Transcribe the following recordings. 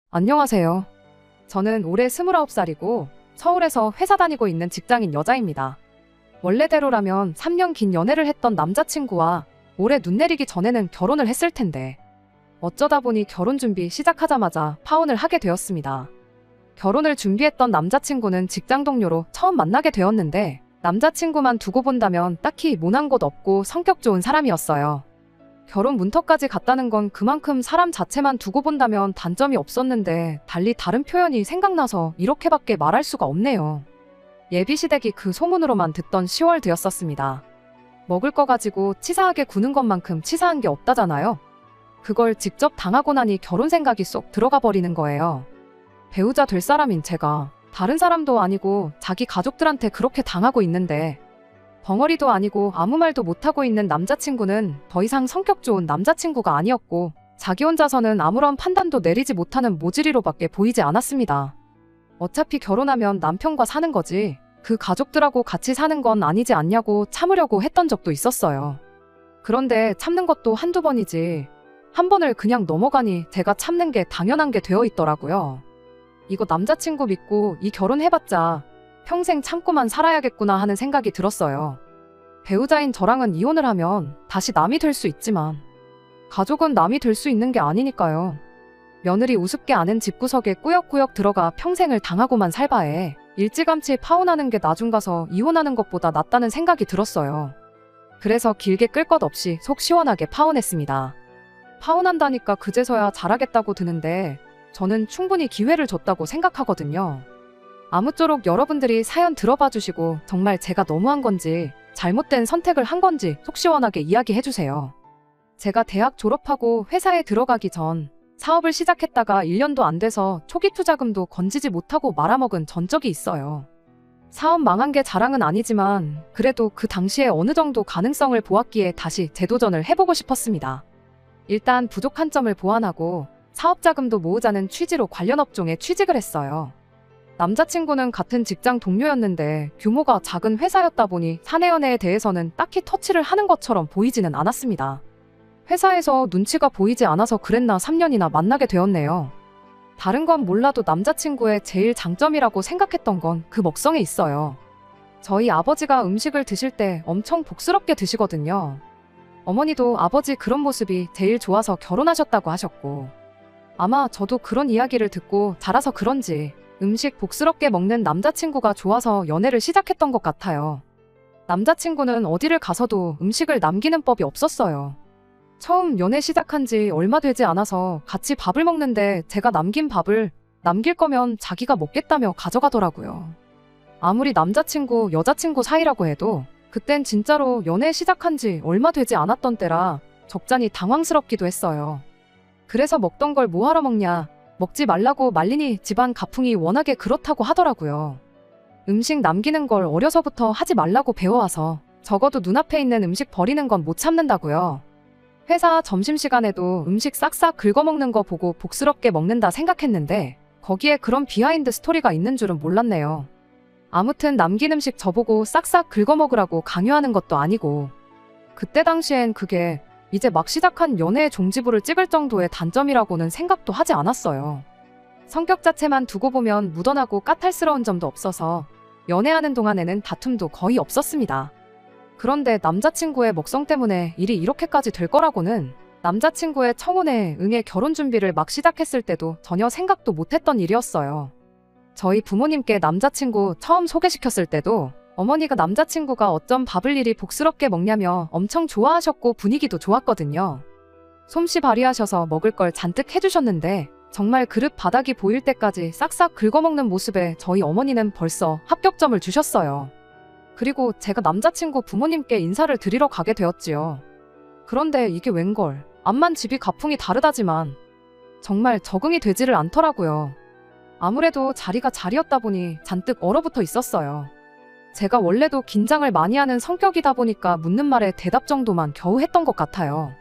안녕하세요. 저는 올해 29살이고 서울에서 회사 다니고 있는 직장인 여자입니다. 원래대로라면 3년 긴 연애를 했던 남자친구와 올해 눈 내리기 전에는 결혼을 했을 텐데 어쩌다 보니 결혼 준비 시작하자마자 파혼을 하게 되었습니다. 결혼을 준비했던 남자친구는 직장 동료로 처음 만나게 되었는데 남자친구만 두고 본다면 딱히 모난 곳 없고 성격 좋은 사람이었어요. 결혼 문턱까지 갔다는 건 그만큼 사람 자체만 두고 본다면 단점이 없었는데 달리 다른 표현이 생각나서 이렇게밖에 말할 수가 없네요. 예비시댁이 그 소문으로만 듣던 10월 되었었습니다. 먹을 거 가지고 치사하게 구는 것만큼 치사한 게 없다잖아요. 그걸 직접 당하고 나니 결혼 생각이 쏙 들어가 버리는 거예요. 배우자 될 사람인 제가 다른 사람도 아니고 자기 가족들한테 그렇게 당하고 있는데 벙어리도 아니고 아무 말도 못하고 있는 남자친구는 더 이상 성격 좋은 남자친구가 아니었고 자기 혼자서는 아무런 판단도 내리지 못하는 모질이로밖에 보이지 않았습니다. 어차피 결혼하면 남편과 사는 거지 그 가족들하고 같이 사는 건 아니지 않냐고 참으려고 했던 적도 있었어요. 그런데 참는 것도 한두 번이지 한 번을 그냥 넘어가니 제가 참는 게 당연한 게 되어 있더라고요. 이거 남자친구 믿고 이 결혼해봤자 평생 참고만 살아야겠구나 하는 생각이 들었어요. 배우자인 저랑은 이혼을 하면 다시 남이 될 수 있지만 가족은 남이 될 수 있는 게 아니니까요. 며느리 우습게 아는 집구석에 꾸역꾸역 들어가 평생을 당하고만 살 바에 일찌감치 파혼하는 게 나중 가서 이혼하는 것보다 낫다는 생각이 들었어요. 그래서 길게 끌 것 없이 속 시원하게 파혼했습니다. 파혼한다니까 그제서야 잘하겠다고 드는데 저는 충분히 기회를 줬다고 생각하거든요. 아무쪼록 여러분들이 사연 들어봐 주시고 정말 제가 너무한 건지 잘못된 선택을 한 건지 속 시원하게 이야기해 주세요. 제가 대학 졸업하고 회사에 들어가기 전 사업을 시작했다가 1년도 안 돼서 초기 투자금도 건지지 못하고 말아먹은 전적이 있어요. 사업 망한 게 자랑은 아니지만 그래도 그 당시에 어느 정도 가능성을 보았기에 다시 재도전을 해보고 싶었습니다. 일단 부족한 점을 보완하고 사업 자금도 모으자는 취지로 관련 업종에 취직을 했어요. 남자친구는 같은 직장 동료였는데 규모가 작은 회사였다 보니 사내 연애에 대해서는 딱히 터치를 하는 것처럼 보이지는 않았습니다. 회사에서 눈치가 보이지 않아서 그랬나 3년이나 만나게 되었네요. 다른 건 몰라도 남자친구의 제일 장점이라고 생각했던 건 그 먹성에 있어요. 저희 아버지가 음식을 드실 때 엄청 복스럽게 드시거든요. 어머니도 아버지 그런 모습이 제일 좋아서 결혼하셨다고 하셨고 아마 저도 그런 이야기를 듣고 자라서 그런지 음식 복스럽게 먹는 남자친구가 좋아서 연애를 시작했던 것 같아요. 남자친구는 어디를 가서도 음식을 남기는 법이 없었어요. 처음 연애 시작한 지 얼마 되지 않아서 같이 밥을 먹는데 제가 남긴 밥을 남길 거면 자기가 먹겠다며 가져가더라고요. 아무리 남자친구, 여자친구 사이라고 해도 그땐 진짜로 연애 시작한 지 얼마 되지 않았던 때라 적잖이 당황스럽기도 했어요. 그래서 먹던 걸 뭐하러 먹냐, 먹지 말라고 말리니 집안 가풍이 워낙에 그렇다고 하더라고요. 음식 남기는 걸 어려서부터 하지 말라고 배워와서 적어도 눈앞에 있는 음식 버리는 건 못 참는다고요. 회사 점심시간에도 음식 싹싹 긁어먹는 거 보고 복스럽게 먹는다 생각했는데 거기에 그런 비하인드 스토리가 있는 줄은 몰랐네요. 아무튼 남긴 음식 저보고 싹싹 긁어먹으라고 강요하는 것도 아니고 그때 당시엔 그게 이제 막 시작한 연애의 종지부를 찍을 정도의 단점이라고는 생각도 하지 않았어요. 성격 자체만 두고 보면 무던하고 까탈스러운 점도 없어서 연애하는 동안에는 다툼도 거의 없었습니다. 그런데 남자친구의 먹성 때문에 일이 이렇게까지 될 거라고는 남자친구의 청혼에 응해 결혼 준비를 막 시작했을 때도 전혀 생각도 못했던 일이었어요. 저희 부모님께 남자친구 처음 소개시켰을 때도 어머니가 남자친구가 어쩜 밥을 이리 복스럽게 먹냐며 엄청 좋아하셨고 분위기도 좋았거든요. 솜씨 발휘하셔서 먹을 걸 잔뜩 해주셨는데 정말 그릇 바닥이 보일 때까지 싹싹 긁어먹는 모습에 저희 어머니는 벌써 합격점을 주셨어요. 그리고 제가 남자친구 부모님께 인사를 드리러 가게 되었지요. 그런데 이게 웬걸, 암만 집이 가풍이 다르다지만 정말 적응이 되지를 않더라고요. 아무래도 자리가 자리였다 보니 잔뜩 얼어붙어 있었어요. 제가 원래도 긴장을 많이 하는 성격이다 보니까 묻는 말에 대답 정도만 겨우 했던 것 같아요.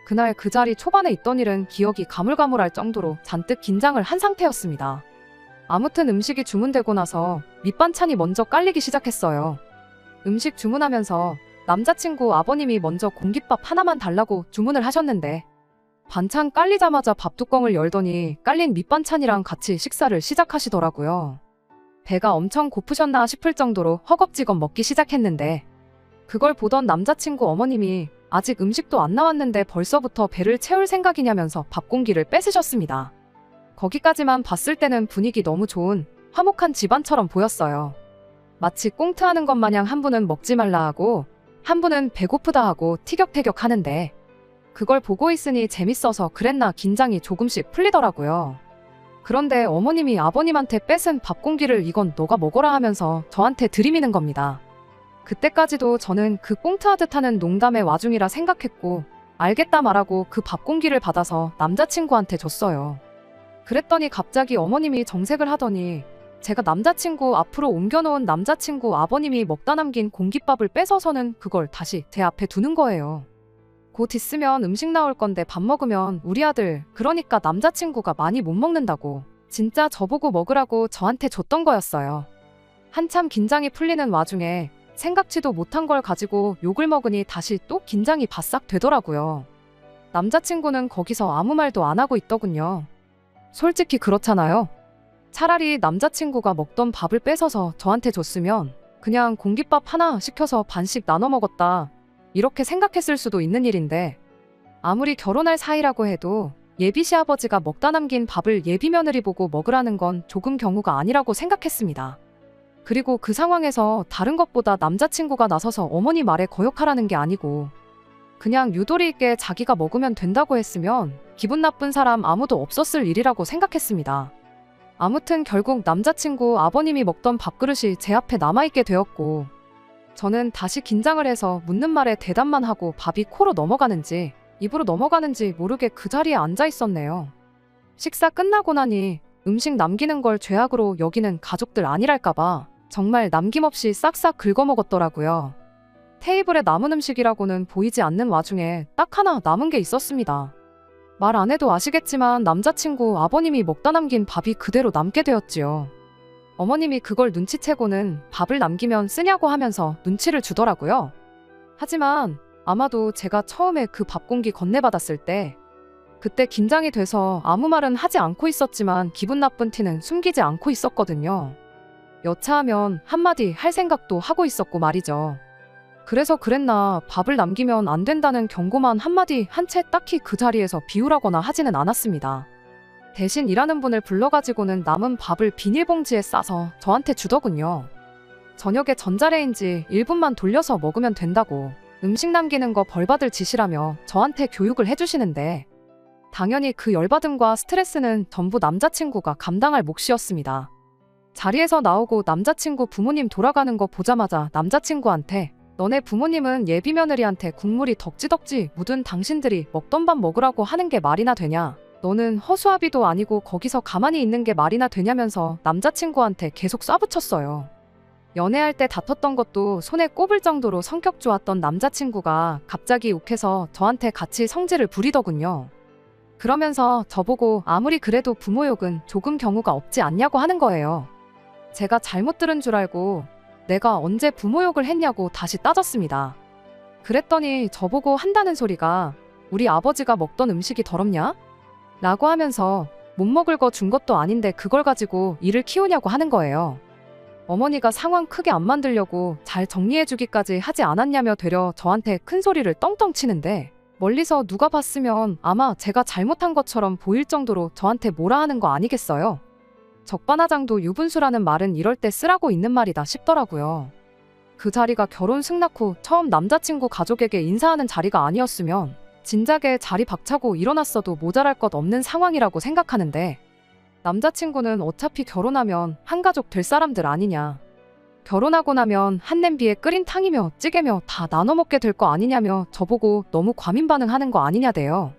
그날 그 자리 초반에 있던 일은 기억이 가물가물할 정도로 잔뜩 긴장을 한 상태였습니다. 아무튼 음식이 주문되고 나서 밑반찬이 먼저 깔리기 시작했어요. 음식 주문하면서 남자친구 아버님이 먼저 공깃밥 하나만 달라고 주문을 하셨는데 반찬 깔리자마자 밥뚜껑을 열더니 깔린 밑반찬이랑 같이 식사를 시작하시더라고요. 배가 엄청 고프셨나 싶을 정도로 허겁지겁 먹기 시작했는데 그걸 보던 남자친구 어머님이 아직 음식도 안 나왔는데 벌써부터 배를 채울 생각이냐면서 밥 공기를 뺏으셨습니다. 거기까지만 봤을 때는 분위기 너무 좋은 화목한 집안처럼 보였어요. 마치 꽁트하는 것 마냥 한 분은 먹지 말라 하고 한 분은 배고프다 하고 티격태격 하는데 그걸 보고 있으니 재밌어서 그랬나 긴장이 조금씩 풀리더라고요. 그런데 어머님이 아버님한테 뺏은 밥 공기를 이건 너가 먹어라 하면서 저한테 들이미는 겁니다. 그때까지도 저는 그 꽁트하듯 하는 농담의 와중이라 생각했고 알겠다 말하고 그 밥 공기를 받아서 남자친구한테 줬어요. 그랬더니 갑자기 어머님이 정색을 하더니 제가 남자친구 앞으로 옮겨놓은 남자친구 아버님이 먹다 남긴 공깃밥을 뺏어서는 그걸 다시 제 앞에 두는 거예요. 곧 있으면 음식 나올 건데 밥 먹으면 우리 아들, 그러니까 남자친구가 많이 못 먹는다고 진짜 저보고 먹으라고 저한테 줬던 거였어요. 한참 긴장이 풀리는 와중에 생각지도 못한 걸 가지고 욕을 먹으니 다시 또 긴장이 바싹 되더라고요. 남자친구는 거기서 아무 말도 안 하고 있더군요. 솔직히 그렇잖아요. 차라리 남자친구가 먹던 밥을 뺏어서 저한테 줬으면 그냥 공깃밥 하나 시켜서 반씩 나눠 먹었다, 이렇게 생각했을 수도 있는 일인데 아무리 결혼할 사이라고 해도 예비 시아버지가 먹다 남긴 밥을 예비 며느리 보고 먹으라는 건 조금 경우가 아니라고 생각했습니다. 그리고 그 상황에서 다른 것보다 남자친구가 나서서 어머니 말에 거역하라는 게 아니고 그냥 유도리 있게 자기가 먹으면 된다고 했으면 기분 나쁜 사람 아무도 없었을 일이라고 생각했습니다. 아무튼 결국 남자친구 아버님이 먹던 밥그릇이 제 앞에 남아있게 되었고 저는 다시 긴장을 해서 묻는 말에 대답만 하고 밥이 코로 넘어가는지 입으로 넘어가는지 모르게 그 자리에 앉아 있었네요. 식사 끝나고 나니 음식 남기는 걸 죄악으로 여기는 가족들 아니랄까봐 정말 남김없이 싹싹 긁어먹었더라고요. 테이블에 남은 음식이라고는 보이지 않는 와중에 딱 하나 남은 게 있었습니다. 말 안 해도 아시겠지만 남자친구 아버님이 먹다 남긴 밥이 그대로 남게 되었지요. 어머님이 그걸 눈치채고는 밥을 남기면 쓰냐고 하면서 눈치를 주더라고요. 하지만 아마도 제가 처음에 그 밥 공기 건네받았을 때 그때 긴장이 돼서 아무 말은 하지 않고 있었지만 기분 나쁜 티는 숨기지 않고 있었거든요. 여차하면 한마디 할 생각도 하고 있었고 말이죠. 그래서 그랬나 밥을 남기면 안 된다는 경고만 한마디 한 채 딱히 그 자리에서 비우라거나 하지는 않았습니다. 대신 일하는 분을 불러가지고는 남은 밥을 비닐봉지에 싸서 저한테 주더군요. 저녁에 전자레인지 1분만 돌려서 먹으면 된다고 음식 남기는 거 벌받을 짓이라며 저한테 교육을 해주시는데 당연히 그 열받음과 스트레스는 전부 남자친구가 감당할 몫이었습니다. 자리에서 나오고 남자친구 부모님 돌아가는 거 보자마자 남자친구한테 너네 부모님은 예비 며느리한테 국물이 덕지덕지 묻은 당신들이 먹던 밥 먹으라고 하는 게 말이나 되냐? 너는 허수아비도 아니고 거기서 가만히 있는 게 말이나 되냐면서 남자친구한테 계속 쏴붙였어요. 연애할 때 다퉜던 것도 손에 꼽을 정도로 성격 좋았던 남자친구가 갑자기 욱해서 저한테 같이 성질을 부리더군요. 그러면서 저보고 아무리 그래도 부모 욕은 조금 경우가 없지 않냐고 하는 거예요. 제가 잘못 들은 줄 알고 내가 언제 부모 욕을 했냐고 다시 따졌습니다. 그랬더니 저보고 한다는 소리가 우리 아버지가 먹던 음식이 더럽냐? 라고 하면서 못 먹을 거 준 것도 아닌데 그걸 가지고 일을 키우냐고 하는 거예요. 어머니가 상황 크게 안 만들려고 잘 정리해주기까지 하지 않았냐며 되려 저한테 큰 소리를 떵떵 치는데 멀리서 누가 봤으면 아마 제가 잘못한 것처럼 보일 정도로 저한테 뭐라 하는 거 아니겠어요? 적반하장도 유분수라는 말은 이럴 때 쓰라고 있는 말이다 싶더라고요. 그 자리가 결혼 승낙 후 처음 남자친구 가족에게 인사하는 자리가 아니었으면 진작에 자리 박차고 일어났어도 모자랄 것 없는 상황이라고 생각하는데 남자친구는 어차피 결혼하면 한가족 될 사람들 아니냐. 결혼하고 나면 한 냄비에 끓인 탕이며 찌개며 다 나눠 먹게 될 거 아니냐며 저보고 너무 과민 반응하는 거 아니냐대요.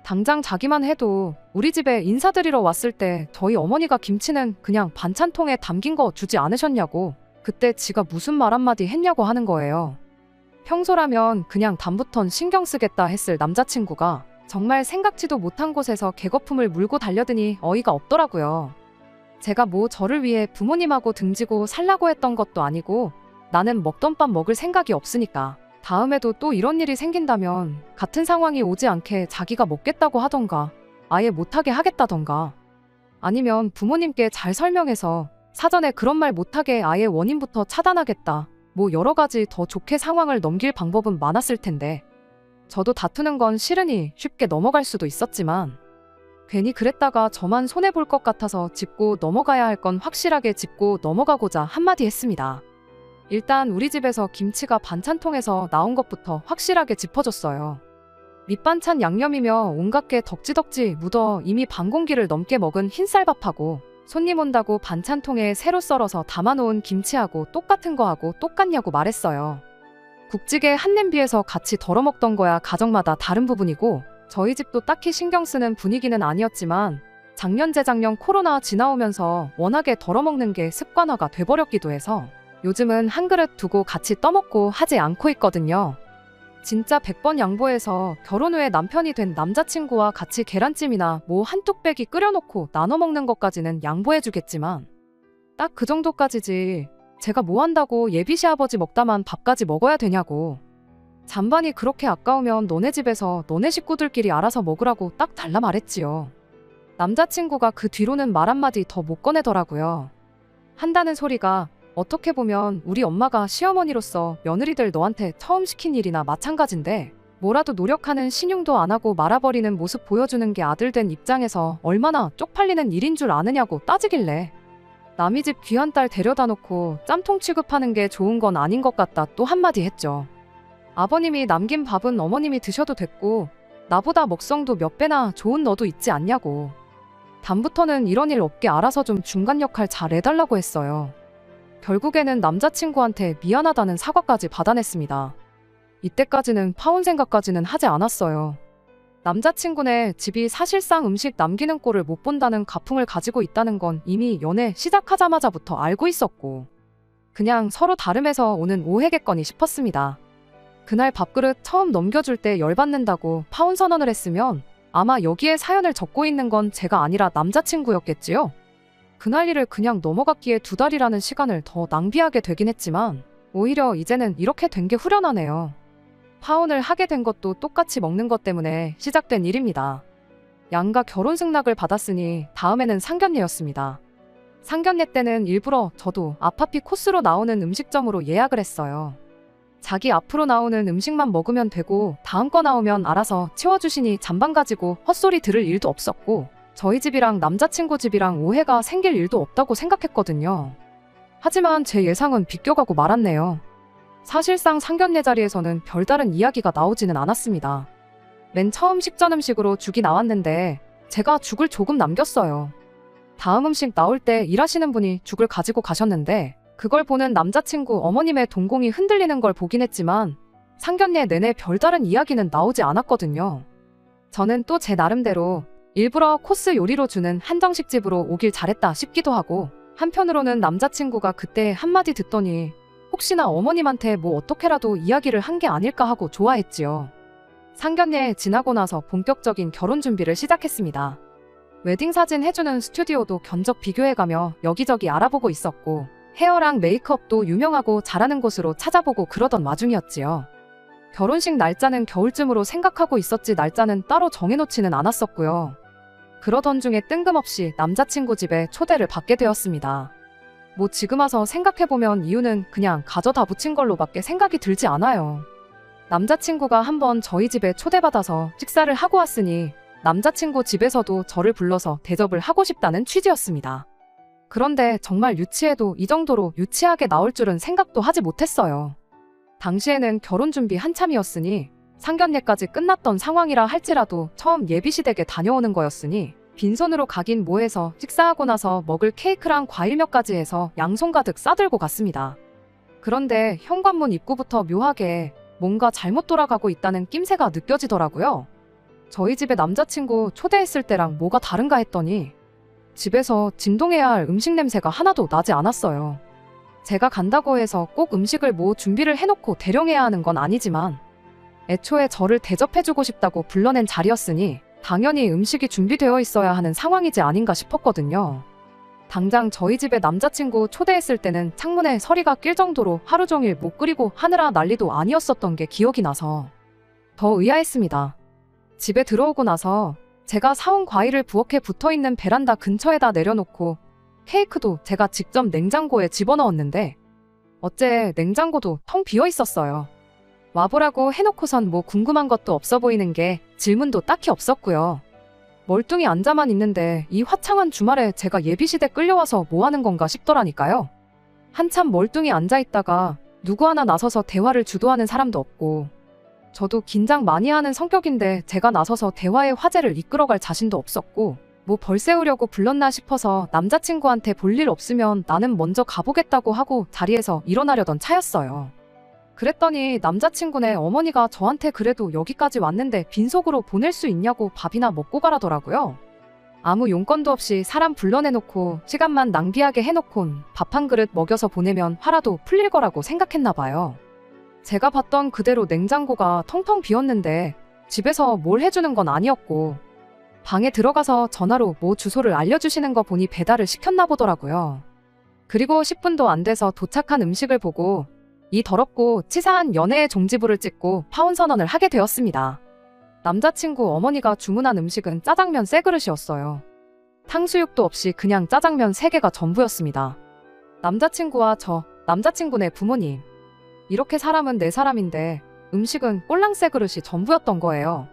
당장 자기만 해도 우리 집에 인사드리러 왔을 때 저희 어머니가 김치는 그냥 반찬통에 담긴 거 주지 않으셨냐고 그때 지가 무슨 말 한마디 했냐고 하는 거예요. 평소라면 그냥 다음부턴 신경 쓰겠다 했을 남자친구가 정말 생각지도 못한 곳에서 개거품을 물고 달려드니 어이가 없더라고요. 제가 뭐 저를 위해 부모님하고 등지고 살라고 했던 것도 아니고 나는 먹던 밥 먹을 생각이 없으니까 다음에도 또 이런 일이 생긴다면 같은 상황이 오지 않게 자기가 먹겠다고 하던가 아예 못하게 하겠다던가 아니면 부모님께 잘 설명해서 사전에 그런 말 못하게 아예 원인부터 차단하겠다. 뭐 여러 가지 더 좋게 상황을 넘길 방법은 많았을 텐데 저도 다투는 건 싫으니 쉽게 넘어갈 수도 있었지만 괜히 그랬다가 저만 손해볼 것 같아서 짚고 넘어가야 할 건 확실하게 짚고 넘어가고자 한마디 했습니다. 일단 우리 집에서 김치가 반찬통에서 나온 것부터 확실하게 짚어줬어요. 밑반찬 양념이며 온갖 게 덕지덕지 묻어 이미 반 공기를 넘게 먹은 흰쌀밥하고 손님 온다고 반찬통에 새로 썰어서 담아놓은 김치하고 똑같은 거하고 똑같냐고 말했어요. 국찌개 한 냄비에서 같이 덜어먹던 거야 가정마다 다른 부분이고 저희 집도 딱히 신경 쓰는 분위기는 아니었지만 작년 재작년 코로나 지나오면서 워낙에 덜어먹는 게 습관화가 돼버렸기도 해서 요즘은 한 그릇 두고 같이 떠먹고 하지 않고 있거든요. 진짜 100번 양보해서 결혼 후에 남편이 된 남자친구와 같이 계란찜이나 뭐 한 뚝배기 끓여놓고 나눠 먹는 것까지는 양보해주겠지만 딱 그 정도까지지 제가 뭐 한다고 예비 시아버지 먹다만 밥까지 먹어야 되냐고. 잔반이 그렇게 아까우면 너네 집에서 너네 식구들끼리 알아서 먹으라고 딱 달라 말했지요. 남자친구가 그 뒤로는 말 한마디 더 못 꺼내더라고요. 한다는 소리가 어떻게 보면 우리 엄마가 시어머니로서 며느리들 너한테 처음 시킨 일이나 마찬가지인데 뭐라도 노력하는 신용도 안 하고 말아버리는 모습 보여주는 게 아들 된 입장에서 얼마나 쪽팔리는 일인 줄 아느냐고 따지길래 남의 집 귀한 딸 데려다 놓고 짬통 취급하는 게 좋은 건 아닌 것 같다 또 한마디 했죠. 아버님이 남긴 밥은 어머님이 드셔도 됐고 나보다 먹성도 몇 배나 좋은 너도 있지 않냐고. 다음부터는 이런 일 없게 알아서 좀 중간 역할 잘 해달라고 했어요. 결국에는 남자친구한테 미안하다는 사과까지 받아냈습니다. 이때까지는 파혼 생각까지는 하지 않았어요. 남자친구네 집이 사실상 음식 남기는 꼴을 못 본다는 가풍을 가지고 있다는 건 이미 연애 시작하자마자부터 알고 있었고 그냥 서로 다름에서 오는 오해겠거니 싶었습니다. 그날 밥그릇 처음 넘겨줄 때 열받는다고 파혼 선언을 했으면 아마 여기에 사연을 적고 있는 건 제가 아니라 남자친구였겠지요? 그날 일을 그냥 넘어갔기에 2달이라는 시간을 더 낭비하게 되긴 했지만 오히려 이제는 이렇게 된 게 후련하네요. 파혼을 하게 된 것도 똑같이 먹는 것 때문에 시작된 일입니다. 양가 결혼 승낙을 받았으니 다음에는 상견례였습니다. 상견례 때는 일부러 저도 아파피 코스로 나오는 음식점으로 예약을 했어요. 자기 앞으로 나오는 음식만 먹으면 되고 다음 거 나오면 알아서 치워주시니 잔반 가지고 헛소리 들을 일도 없었고 저희 집이랑 남자친구 집이랑 오해가 생길 일도 없다고 생각했거든요. 하지만 제 예상은 비껴가고 말았네요. 사실상 상견례 자리에서는 별다른 이야기가 나오지는 않았습니다. 맨 처음 식전 음식으로 죽이 나왔는데 제가 죽을 조금 남겼어요. 다음 음식 나올 때 일하시는 분이 죽을 가지고 가셨는데 그걸 보는 남자친구 어머님의 동공이 흔들리는 걸 보긴 했지만 상견례 내내 별다른 이야기는 나오지 않았거든요. 저는 또 제 나름대로 일부러 코스 요리로 주는 한정식 집으로 오길 잘했다 싶기도 하고 한편으로는 남자친구가 그때 한마디 듣더니 혹시나 어머님한테 뭐 어떻게라도 이야기를 한 게 아닐까 하고 좋아했지요. 상견례 지나고 나서 본격적인 결혼 준비를 시작했습니다. 웨딩 사진 해주는 스튜디오도 견적 비교해가며 여기저기 알아보고 있었고 헤어랑 메이크업도 유명하고 잘하는 곳으로 찾아보고 그러던 와중이었지요. 결혼식 날짜는 겨울쯤으로 생각하고 있었지 날짜는 따로 정해놓지는 않았었고요. 그러던 중에 뜬금없이 남자친구 집에 초대를 받게 되었습니다. 뭐 지금 와서 생각해보면 이유는 그냥 가져다 붙인 걸로밖에 생각이 들지 않아요. 남자친구가 한번 저희 집에 초대받아서 식사를 하고 왔으니 남자친구 집에서도 저를 불러서 대접을 하고 싶다는 취지였습니다. 그런데 정말 유치해도 이 정도로 유치하게 나올 줄은 생각도 하지 못했어요. 당시에는 결혼 준비 한참이었으니 상견례까지 끝났던 상황이라 할지라도 처음 예비시댁에 다녀오는 거였으니 빈손으로 가긴 뭐해서 식사하고 나서 먹을 케이크랑 과일 몇 가지 해서 양손 가득 싸들고 갔습니다. 그런데 현관문 입구부터 묘하게 뭔가 잘못 돌아가고 있다는 낌새가 느껴지더라고요. 저희 집에 남자친구 초대했을 때랑 뭐가 다른가 했더니 집에서 진동해야 할 음식 냄새가 하나도 나지 않았어요. 제가 간다고 해서 꼭 음식을 뭐 준비를 해놓고 대령해야 하는 건 아니지만 애초에 저를 대접해주고 싶다고 불러낸 자리였으니 당연히 음식이 준비되어 있어야 하는 상황이지 아닌가 싶었거든요. 당장 저희 집에 남자친구 초대했을 때는 창문에 서리가 낄 정도로 하루 종일 못 그리고 하느라 난리도 아니었었던 게 기억이 나서 더 의아했습니다. 집에 들어오고 나서 제가 사온 과일을 부엌에 붙어있는 베란다 근처에다 내려놓고 케이크도 제가 직접 냉장고에 집어넣었는데 어째 냉장고도 텅 비어 있었어요. 와보라고 해놓고선 뭐 궁금한 것도 없어 보이는 게 질문도 딱히 없었고요. 멀뚱히 앉아만 있는데 이 화창한 주말에 제가 예비시대 끌려와서 뭐 하는 건가 싶더라니까요. 한참 멀뚱히 앉아있다가 누구 하나 나서서 대화를 주도하는 사람도 없고 저도 긴장 많이 하는 성격인데 제가 나서서 대화의 화제를 이끌어갈 자신도 없었고 뭐 벌 세우려고 불렀나 싶어서 남자친구한테 볼 일 없으면 나는 먼저 가보겠다고 하고 자리에서 일어나려던 차였어요. 그랬더니 남자친구네 어머니가 저한테 그래도 여기까지 왔는데 빈속으로 보낼 수 있냐고 밥이나 먹고 가라더라고요. 아무 용건도 없이 사람 불러내놓고 시간만 낭비하게 해놓곤 밥 한 그릇 먹여서 보내면 화라도 풀릴 거라고 생각했나 봐요. 제가 봤던 그대로 냉장고가 텅텅 비었는데 집에서 뭘 해주는 건 아니었고 방에 들어가서 전화로 뭐 주소를 알려주시는 거 보니 배달을 시켰나 보더라고요. 그리고 10분도 안 돼서 도착한 음식을 보고 이 더럽고 치사한 연애의 종지부를 찍고 파혼 선언을 하게 되었습니다. 남자친구 어머니가 주문한 음식은 짜장면 세 그릇이었어요. 탕수육도 없이 그냥 짜장면 3개가 전부였습니다. 남자친구와 저, 남자친구네 부모님. 이렇게 사람은 4사람인데 음식은 꼴랑 세 그릇이 전부였던 거예요.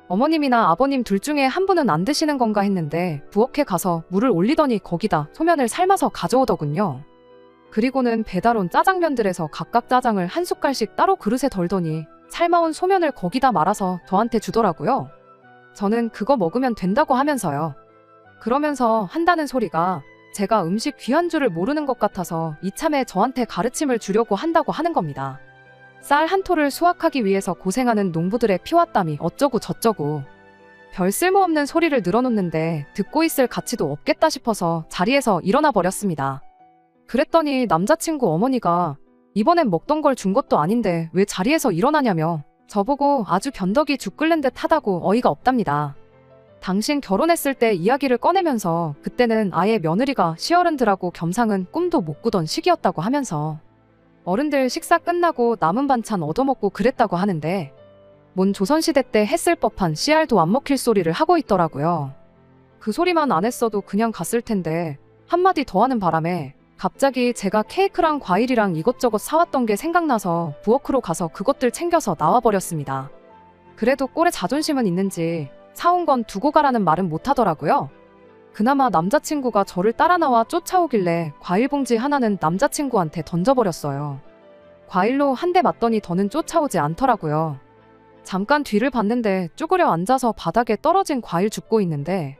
어머님이나 아버님 둘 중에 한 분은 안 드시는 건가 했는데 부엌에 가서 물을 올리더니 거기다 소면을 삶아서 가져오더군요. 그리고는 배달 온 짜장면들에서 각각 짜장을 한 숟갈씩 따로 그릇에 덜더니 삶아온 소면을 거기다 말아서 저한테 주더라고요. 저는 그거 먹으면 된다고 하면서요. 그러면서 한다는 소리가 제가 음식 귀한 줄을 모르는 것 같아서 이참에 저한테 가르침을 주려고 한다고 하는 겁니다. 쌀 한 톨을 수확하기 위해서 고생하는 농부들의 피와 땀이 어쩌고 저쩌고 별 쓸모없는 소리를 늘어놓는데 듣고 있을 가치도 없겠다 싶어서 자리에서 일어나 버렸습니다. 그랬더니 남자친구 어머니가 이번엔 먹던 걸 준 것도 아닌데 왜 자리에서 일어나냐며 저보고 아주 변덕이 죽 끓는 듯 하다고 어이가 없답니다. 당신 결혼했을 때 이야기를 꺼내면서 그때는 아예 며느리가 시어른들하고 겸상은 꿈도 못 꾸던 시기였다고 하면서 어른들 식사 끝나고 남은 반찬 얻어먹고 그랬다고 하는데 뭔 조선시대 때 했을 법한 씨알도 안 먹힐 소리를 하고 있더라고요. 그 소리만 안 했어도 그냥 갔을 텐데 한마디 더 하는 바람에 갑자기 제가 케이크랑 과일이랑 이것저것 사왔던 게 생각나서 부엌으로 가서 그것들 챙겨서 나와버렸습니다. 그래도 꼴에 자존심은 있는지 사온 건 두고 가라는 말은 못하더라고요. 그나마 남자친구가 저를 따라 나와 쫓아오길래 과일 봉지 하나는 남자친구한테 던져버렸어요. 과일로 한 대 맞더니 더는 쫓아오지 않더라고요. 잠깐 뒤를 봤는데 쭈그려 앉아서 바닥에 떨어진 과일 줍고 있는데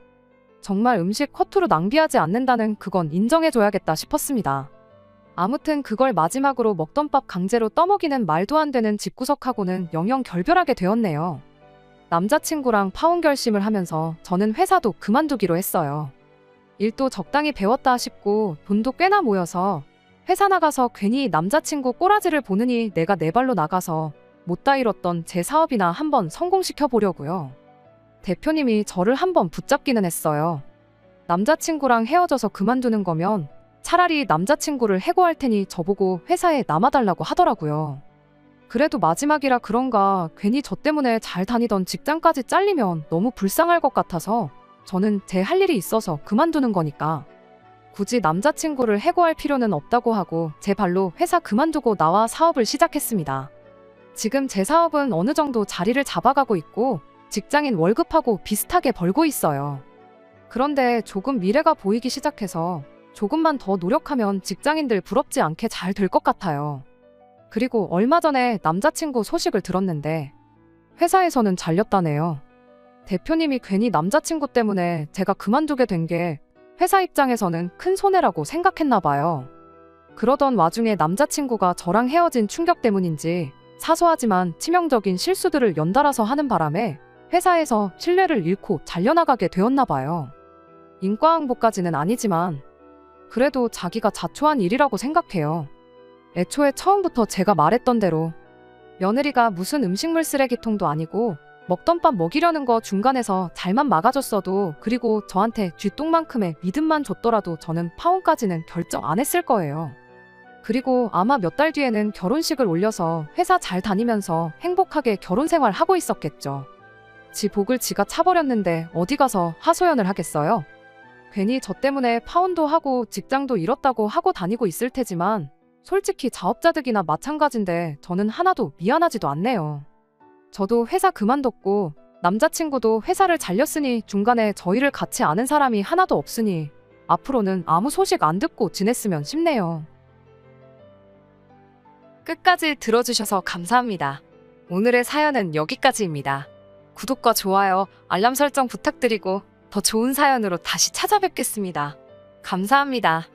정말 음식 허투루 낭비하지 않는다는 그건 인정해줘야겠다 싶었습니다. 아무튼 그걸 마지막으로 먹던 밥 강제로 떠먹이는 말도 안 되는 집구석하고는 영영 결별하게 되었네요. 남자친구랑 파혼 결심을 하면서 저는 회사도 그만두기로 했어요. 일도 적당히 배웠다 싶고 돈도 꽤나 모여서 회사 나가서 괜히 남자친구 꼬라지를 보느니 내가 내 발로 나가서 못다 잃었던 제 사업이나 한번 성공시켜 보려고요. 대표님이 저를 한번 붙잡기는 했어요. 남자친구랑 헤어져서 그만두는 거면 차라리 남자친구를 해고할 테니 저보고 회사에 남아달라고 하더라고요. 그래도 마지막이라 그런가 괜히 저 때문에 잘 다니던 직장까지 잘리면 너무 불쌍할 것 같아서 저는 제 할 일이 있어서 그만두는 거니까 굳이 남자친구를 해고할 필요는 없다고 하고 제 발로 회사 그만두고 나와 사업을 시작했습니다. 지금 제 사업은 어느 정도 자리를 잡아가고 있고 직장인 월급하고 비슷하게 벌고 있어요. 그런데 조금 미래가 보이기 시작해서 조금만 더 노력하면 직장인들 부럽지 않게 잘 될 것 같아요. 그리고 얼마 전에 남자친구 소식을 들었는데 회사에서는 잘렸다네요. 대표님이 괜히 남자친구 때문에 제가 그만두게 된 게 회사 입장에서는 큰 손해라고 생각했나 봐요. 그러던 와중에 남자친구가 저랑 헤어진 충격 때문인지 사소하지만 치명적인 실수들을 연달아서 하는 바람에 회사에서 신뢰를 잃고 잘려나가게 되었나 봐요. 인과응보까지는 아니지만 그래도 자기가 자초한 일이라고 생각해요. 애초에 처음부터 제가 말했던 대로 며느리가 무슨 음식물 쓰레기통도 아니고 먹던 밥 먹이려는 거 중간에서 잘만 막아줬어도, 그리고 저한테 쥐똥만큼의 믿음만 줬더라도 저는 파혼까지는 결정 안 했을 거예요. 그리고 아마 몇 달 뒤에는 결혼식을 올려서 회사 잘 다니면서 행복하게 결혼 생활 하고 있었겠죠. 지 복을 지가 차버렸는데 어디 가서 하소연을 하겠어요? 괜히 저 때문에 파혼도 하고 직장도 잃었다고 하고 다니고 있을 테지만 솔직히 자업자득이나 마찬가지인데 저는 하나도 미안하지도 않네요. 저도 회사 그만뒀고 남자친구도 회사를 잘렸으니 중간에 저희를 같이 아는 사람이 하나도 없으니 앞으로는 아무 소식 안 듣고 지냈으면 싶네요. 끝까지 들어주셔서 감사합니다. 오늘의 사연은 여기까지입니다. 구독과 좋아요, 알람 설정 부탁드리고 더 좋은 사연으로 다시 찾아뵙겠습니다. 감사합니다.